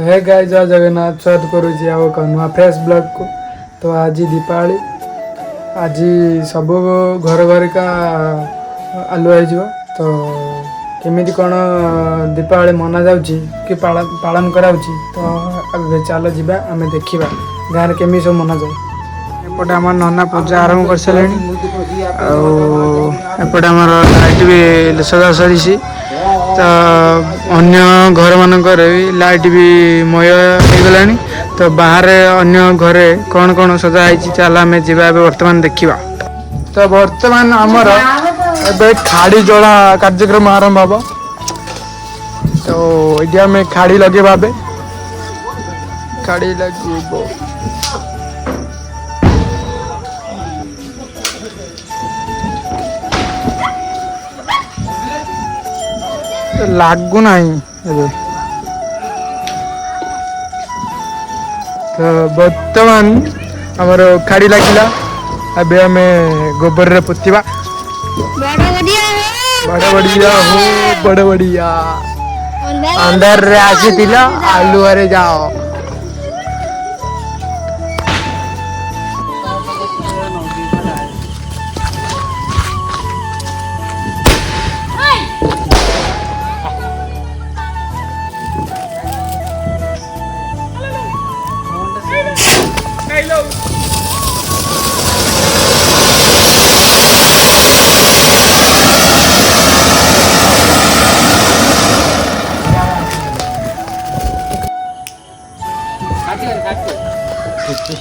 हे गाय जय जगन्नाथ स्वागत करुँची आ नुआ फ्रेश ब्लॉग को। तो आज दीपावली आज सब घर घरिका आलुआ हो तो केमी कौन दीपावली मना जाऊँगी कि पालन कराऊँगी तो आगे चल जा आम देखा गाँव केमी सब मना जाए। एपटे आम नना पूजा आरंभ कर सारे एपटे आम लाइट भी सजा सरी तो अन्य घर मानकर लाइट भी मय हो गला तो बाहर अन्य घरे कौन कौन सजा है चल आम जा बर्तमान देखा। तो बर्तमान आमर ए खाड़ी जला कार्यक्रम आरंभ हम तो ये आम खाड़ी लगे भावे खाड़ी लगे लागू ना तो बर्तमान आमर खाड़ी लगिला अब आम गोबर रे पोतिबा बड़ बढ़िया अंदर रे आसी आलुआ रे जाओ।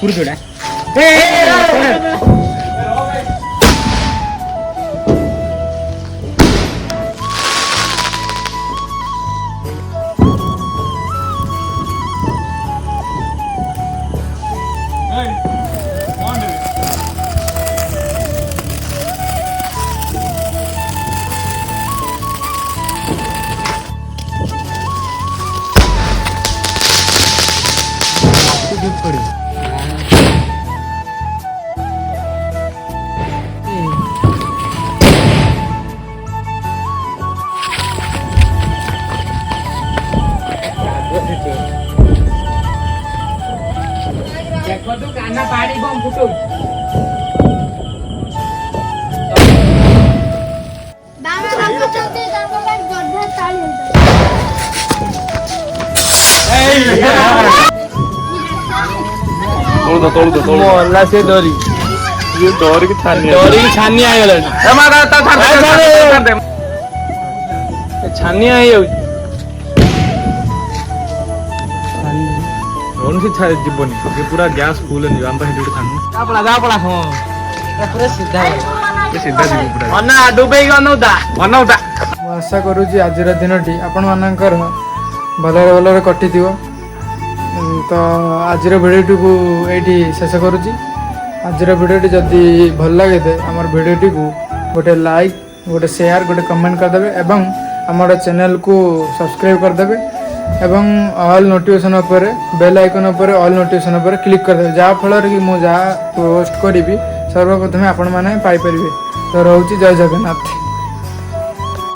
जोड़ा काना पाड़ी बम फुटो दाना रखो चलते दाना का गड्ढा ताली तोड़ मोहल्ला से डोरी ये डोरी की छानी आई गला ए मारा ता छानी आई हो कौन सी जीवन ये पूरा गैस फुल है हम पे डूट खान जा पड़ा हो पूरा सीधा ये सीधा जीव पूरा अन्ना डुबे गनौदा बनौदा आशा करू जी आज दिनटी आपण मानकर भलरे भलरे कटि दियो। तो आज भिडियो को ये शेष करुँची आज भिडियो जदि भल लगे थे आम भिडियो को गोटे लाइक गोटे शेयर गोटे कमेंट करदे एवं आम चैनल को सब्सक्राइब करदे एवं ऑल नोटिफिकेशन उपर बेल आइकन उपर ऑल नोटिफिकेशन उपर क्लिक करदे जहाँ फल कि मुझे पोस्ट करी सर्वप्रथमे आपण मैंने पाइपर। तो रोची जय जगन्नाथ।